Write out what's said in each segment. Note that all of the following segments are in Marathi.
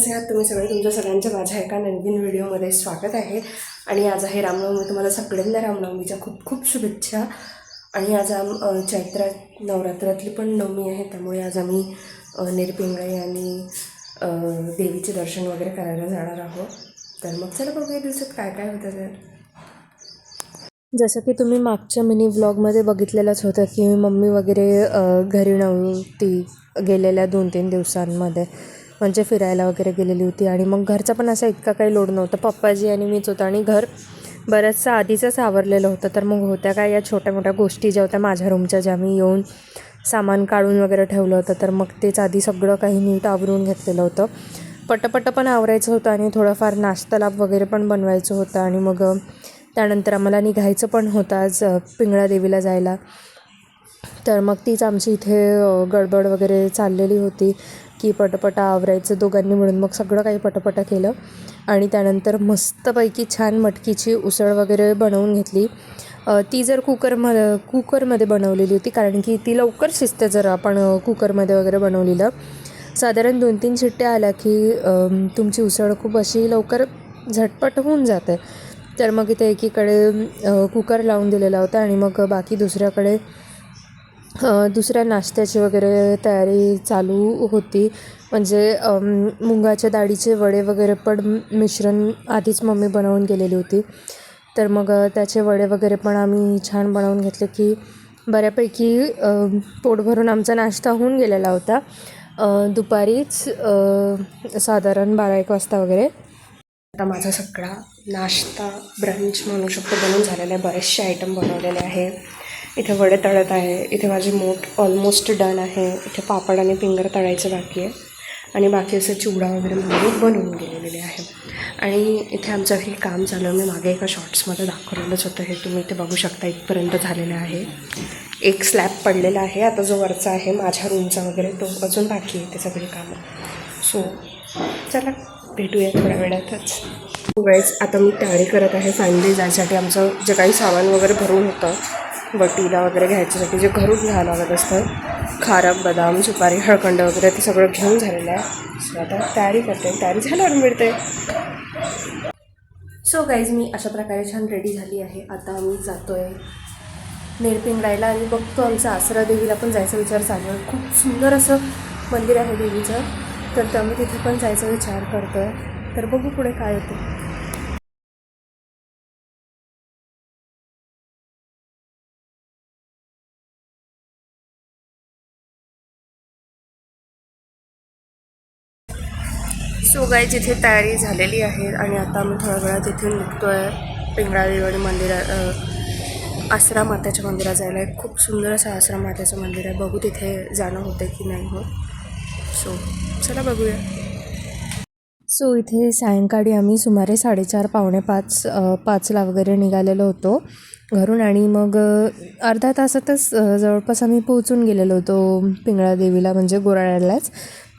कसे आहात तुम्ही सगळे? तुमच्या सगळ्यांच्या माझ्या एका नवीन व्हिडिओमध्ये स्वागत आहे. आणि आज आहे रामनवमी. तुम्हाला सगळ्यांना रामनवमीच्या खूप खूप शुभेच्छा. आणि आज चैत्र नवरात्रातली पण नवमी आहे, त्यामुळे आज आम्ही निरपिंगळे आणि देवीचे दर्शन वगैरे करायला जाणार आहोत. तर मग चला बघूया दिवसात काय काय होतं. तर जसं की तुम्ही मागच्या मिनी व्लॉगमध्ये बघितलेलंच होतं की मम्मी वगैरे घरी नव्हती गेलेल्या 2-3 दिवसांमध्ये, म्हणजे फिरायला वगैरे गेलेली होती. आणि मग घरचा पण असा इतका काही लोड नव्हता, पप्पाजी आणि मीच होतं. आणि घर बरंचसं आधीचंच आवरलेलं होतं. तर मग होत्या काय या छोट्या मोठ्या गोष्टी ज्या होत्या माझ्या रूमच्या, ज्या मी येऊन सामान काढून वगैरे ठेवलं होतं, तर मग तेच आधी सगळं काही नीट आवरून घेतलेलं होतं. पटपट पण आवरायचं होतं आणि थोडंफार नाश्ता वगैरे पण बनवायचं होतं. आणि मग त्यानंतर आम्हाला निघायचं पण होतं आज पिंगळा देवीला जायला. तर मग तीच आमची इथे गडबड वगैरे चाललेली होती की पटपट आवरायचं दोघांनी मिळून. मग सगळं काही पटपट केलं आणि त्यानंतर मस्तपैकी छान मटकीची उसळ वगैरे बनवून घेतली. ती जर कुकरमध्ये बनवलेली होती, कारण की ती लवकर शिजते जर आपण कुकरमध्ये वगैरे बनवलेलं. साधारण 2-3 शिट्ट्या आल्या की तुमची उसळ खूप अशी लवकर झटपट होऊन जाते. तर मग इथे एकीकडे कुकर लावून दिलेला होता आणि मग बाकी दुसऱ्याकडे दुसऱ्या नाश्त्याची वगैरे तयारी चालू होती. म्हणजे मुगाच्या डाळीचे वडे वगैरे पण मिश्रण आधीच मम्मी बनवून गेलेली होती. तर मग त्याचे वडे वगैरे पण आम्ही छान बनवून घेतले की बऱ्यापैकी पोट भरून आमचा नाश्ता होऊन गेलेला होता दुपारीच साधारण 12-1 वाजता वगैरे. आता माझा सगळा नाश्ता ब्रंच म्हणू शकतो बनवून झालेला आहे. बरेचसे आयटम बनवलेले आहे. इथे वडे तळत आहे, इथे माझी मोठ ऑलमोस्ट डन आहे. इथे पापड आणि फिंगर तळायचं बाकी आहे आणि बाकी असं चिवडा वगैरे बनवून गेलेले आहे. आणि इथे आमचं हे काम चालू आहे. मी मागे एका शॉर्ट्समध्ये दाखवलेलंच होतं, हे तुम्ही इथे बघू शकता. इथपर्यंत झालेलं आहे. एक स्लॅब पडलेला आहे. आता जो वरचा आहे माझ्या रूमचा वगैरे, तो अजून बाकी आहे ते सगळी कामं. सो चला भेटूया थोड्या वेळातच. वेळेस आता मी तयारी करत आहे फॅमिली जायसाठी. आमचं जे काही सामान वगैरे भरून होतं वटीला वगैरे घ्यायच्यासाठी, जे घरून घ्यायला लागत असतं, खारक, बदाम, सुपारी, हळकंड वगैरे, ते सगळं घेऊन झालेलं आहे. सो आता तयारी करते. तयारी झाल्यावर मिळते. सो गाईज, मी अशा प्रकारे छान रेडी झाली आहे. आता आम्ही जातो आहे निरपिंगळायला आणि बघतो आमचं आसरा देवीला पण जायचा विचार चालू आहे. खूप सुंदर असं मंदिर आहे देवीचं, तर आम्ही तिथे पण जायचा विचार करतो आहे. तर बघू पुढे काय होतं. सो गाईज, इथे तयारी झालेली आहे आणि आता आम्ही थोड्या वेळात इथून निघतो आहे पिंगळा देवी मंदिरात, आसरा मातेच्या मंदिरात जायला. एक खूप सुंदर असं आसरा मातेचं मंदिर आहे. बघू तिथे जाणं होतं की नाही होत. सो चला बघूया. सो इथे सायंकाळी आम्ही सुमारे 4:30 5:45ला वगैरे निघालेलो होतो घरून. आणि मग अर्ध्या तासातच जवळपास आम्ही पोहोचून गेलेलो होतो पिंगळा देवीला, म्हणजे गोराळ्यालाच.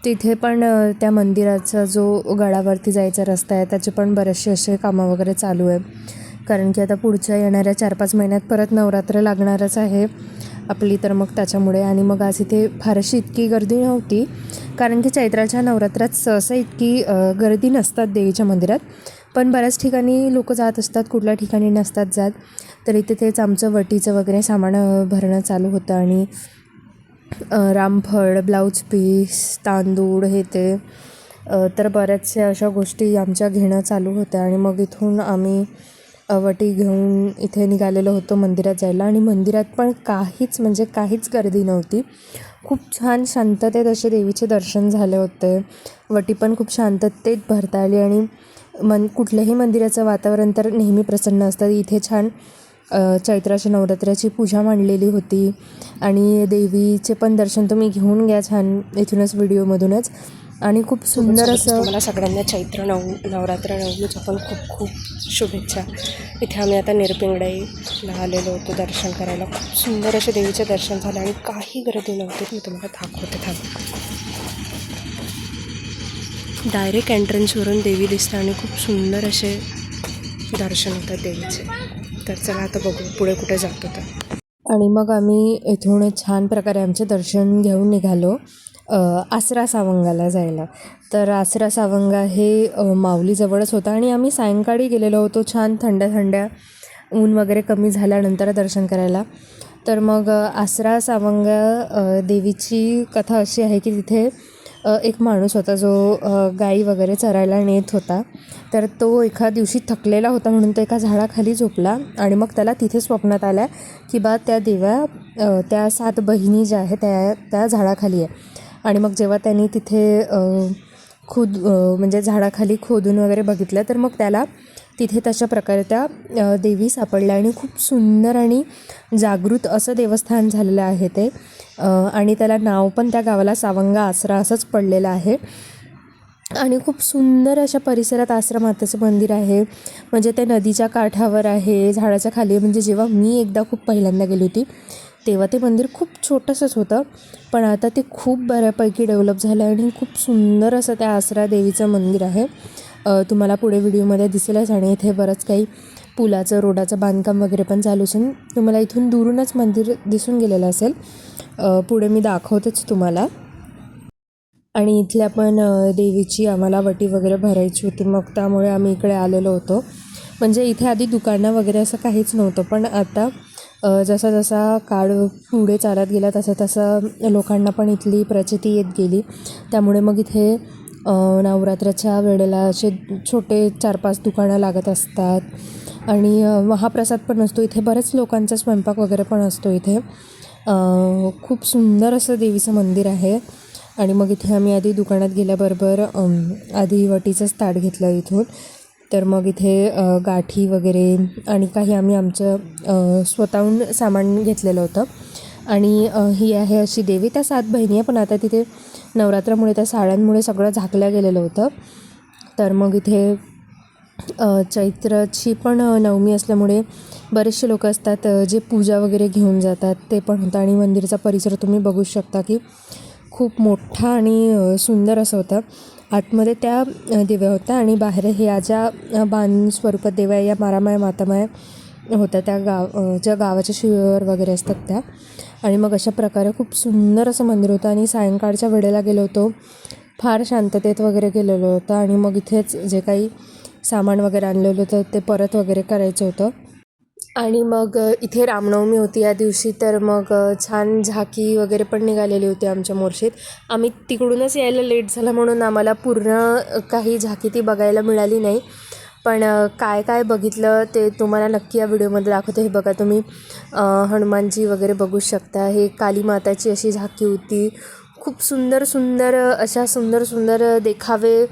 तिथे पण त्या मंदिराचा जो गडावरती जायचा रस्ता आहे त्याचे पण बरेचसे असे कामं वगैरे चालू आहे, कारण की आता पुढच्या येणाऱ्या 4-5 महिन्यात परत नवरात्र लागणारच आहे आपली. तर मग त्याच्यामुळे. आणि मग आज इथे फारशी इतकी गर्दी नव्हती, कारण की चैत्राच्या नवरात्रात सहसा इतकी गर्दी नसतात देवीच्या मंदिरात, पण बऱ्याच ठिकाणी लोक जात असतात, कुठल्या ठिकाणी नसतात जात. तर इथे तेच आमचं वटीचं वगैरे सामान भरणं चालू होतं. आणि रामफळ, ब्लाऊज पीस, तांदूळ, हे ते तर बऱ्याचशा अशा गोष्टी आमच्या घेणं चालू होत्या. आणि मग इथून आम्ही वटी घेऊन इथे निघालेलो होतो मंदिरात जायला. आणि मंदिरात पण काहीच गर्दी नव्हती. खूप छान शांततेत असे देवीचे दर्शन झाले होते. वटी पण खूप शांततेत भरता आली. आणि कुठल्याही मंदिराचं वातावरण तर नेहमी प्रसन्न असतं. इथे छान चैत्राच्या नवरात्राची पूजा मांडलेली होती आणि देवीचे पण दर्शन तुम्ही घेऊन घ्या छान इथूनच, व्हिडिओमधूनच. आणि खूप सुंदर असं. मला सगळ्यांना चैत्र नवरात्र नवमीच्या पण खूप खूप शुभेच्छा. इथे आम्ही आता निरपिंगळाईला आलेलो होतो दर्शन करायला. खूप सुंदर असे देवीचे दर्शन झाले आणि काही गर्दी नव्हती. मी तुम्हाला दाखवते. डायरेक्ट एंट्रन्सवरून देवी दिसतं आणि खूप सुंदर असे दर्शन होतात देवीचे. तर चला आता बघू पुढे कुठे जातो तर. आणि मग आम्ही इथून छान प्रकारे आमचे दर्शन घेऊन निघालो. आसरा सावंगाला जायला. तर आसरा सावंगा हे माऊलीजवळच होतं आणि आम्ही सायंकाळी गेलेलो होतो, छान थंड्या ऊन वगैरे कमी झाल्यानंतर दर्शन करायला. तर मग आसरा सावंगा देवीची कथा अशी आहे की तिथे एक माणूस होता जो गाई वगैरे चरायला नेत होता. तर तो एका दिवशी थकलेला होता म्हणून तो एका झाडाखाली झोपला आणि मग त्याला तिथे स्वप्नात आल्या की बा त्या देव्या त्या 7 बहिणी ज्या आहेत त्या झाडाखाली आहे. आणि मग जेव्हा त्यांनी तिथे म्हणजे झाडाखाली खोदून वगैरे बघितलं तर मग त्याला तिथे तशा प्रकारे त्या देवी सापडल्या आणि खूप सुंदर आणि जागृत असं देवस्थान झालेलं आहे ते. आणि त्याला नाव पण त्या गावाला सावंगा आसरा असंच पडलेलं आहे. आणि खूप सुंदर अशा परिसरात आश्रमातेचं मंदिर आहे. म्हणजे ते नदीच्या काठावर आहे, झाडाच्या खाली. म्हणजे जेव्हा मी एकदा खूप पहिल्यांदा गेली होती तेव्हा ते मंदिर खूप छोटंसंच होतं, पण आता ते खूप बऱ्यापैकी डेव्हलप झालं आणि खूप सुंदर असं त्या आसरा देवीचं मंदिर आहे. तुम्हाला पुढे व्हिडिओमध्ये दिसेलच. आणि इथे बरंच काही पुलाचं रोडाचं बांधकाम वगैरे पण चालू असून तुम्हाला इथून दुरूनच मंदिर दिसून गेलेलं असेल. पुढे मी दाखवतेच तुम्हाला. आणि इथल्या पण देवीची आम्हाला वटी वगैरे भरायची होती, मग त्यामुळे आम्ही इकडे आलेलो होतो. म्हणजे इथे आधी दुकानं वगैरे असं काहीच नव्हतं, पण आता जसा जसा काळ पुढे चालत गेला तसं लोकांना पण इथली प्रचिती येत गेली. त्यामुळे मग इथे नवरात्राच्या वेळेला असे छोटे 4-5 दुकानं लागत असतात आणि महाप्रसाद पण असतो इथे. बऱ्याच लोकांचा स्वयंपाक वगैरे पण असतो इथे. खूप सुंदर असं देवीचं मंदिर आहे. आणि मग इथे आम्ही आधी दुकानात गेल्याबरोबर आधी वटीचंच ताट घेतलं इथून. तर मग इथे गाठी वगैरे आणि काही आम्ही आमचं स्वतःहून सामान घेतलेलं होतं. आणि ही आहे अशी देवी. त्या 7 बहिणी आहे, पण आता तिथे नवरात्रामुळे त्या साड्यांमुळे सगळं झाकलं गेलेलं होतं. तर मग इथे चैत्राची पण नवमी असल्यामुळे बरेचसे लोक असतात जे पूजा वगैरे घेऊन जातात, ते पण होतं. आणि मंदिराचा परिसर तुम्ही बघू शकता की खूप मोठा आणि सुंदर असं होतं. आतमध्ये त्या देव्या होत्या आणि बाहेर ह्या ज्या बाण स्वरूपात देव्या या मारामाया मातामाया होत्या, त्या ज्या गावाच्या शिवेवर वगैरे असतात त्या. आणि मग अशा प्रकारे खूप सुंदर असं मंदिर होतं. आणि सायंकाळच्या वेळेला गेलो होतो, फार शांततेत वगैरे गेलेलो होतं. आणि मग इथेच जे काही सामान वगैरे आणलेलं होतं ते परत वगैरे करायचं होतं. आणि मग इथे रामनवमी होती या दिवशी, तर मग छान झाकी वगैरे पण निघालेली होती आमच्या मोर्शीत. आम्ही तिकडूनच यायला लेट झाला म्हणून आम्हाला पूर्ण काही झाकी ती बघायला मिळाली नाही. पण काय काय बघितलं ते तुम्हाला नक्की या व्हिडिओमध्ये दाखवते. हे बघा तुम्ही हनुमानजी वगैरे बघू शकता. हे काली माताची अशी झाकी होती. खूप सुंदर सुंदर अशा सुंदर देखावे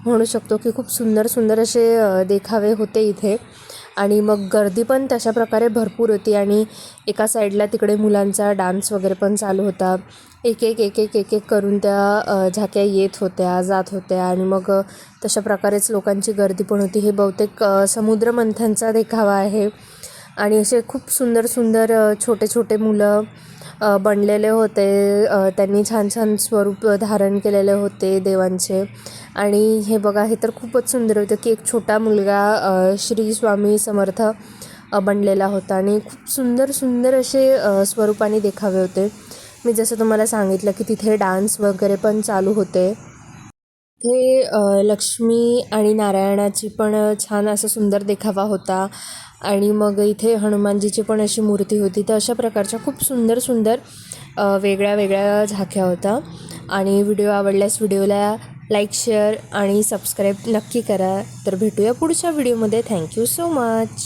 म्हणू शकतो की खूप सुंदर असे देखावे होते इथे. आणि मग गर्दी पण तशा प्रकारे भरपूर होती. आणि एका साईडला तिकडे मुलांचा डान्स वगैरे पण चालू होता. एक एक करून त्या झाक्या येत होत्या, जात होत्या. आणि मग तशा प्रकारेच लोकांची गर्दी पण होती. हे बहुतेक समुद्र मंथनचा देखावा आहे. आणि असे खूप सुंदर छोटे मुलं बनलेले होते. त्यांनी छान स्वरूप धारण केलेले होते देवांचे. आणि हे बघा, हे तर खूपच सुंदर होतं की एक छोटा मुलगा श्री स्वामी समर्थ बनलेला होता. आणि खूप सुंदर असे स्वरूपाने देखावे होते. मी जसं तुम्हाला सांगितलं की तिथे डान्स वगैरे पण चालू होते. इथे लक्ष्मी आणि नारायणाची पण छान असं सुंदर देखावा होता. आणि मग इथे हनुमानजीची पण अशी मूर्ती होती. तर अशा प्रकारच्या खूप सुंदर वेगळ्या झाक्या होत्या. आणि व्हिडिओ आवडल्यास व्हिडिओला लाईक, शेअर आणि सबस्क्राईब नक्की करा. तर भेटूया पुढच्या व्हिडिओमध्ये. Thank you so much.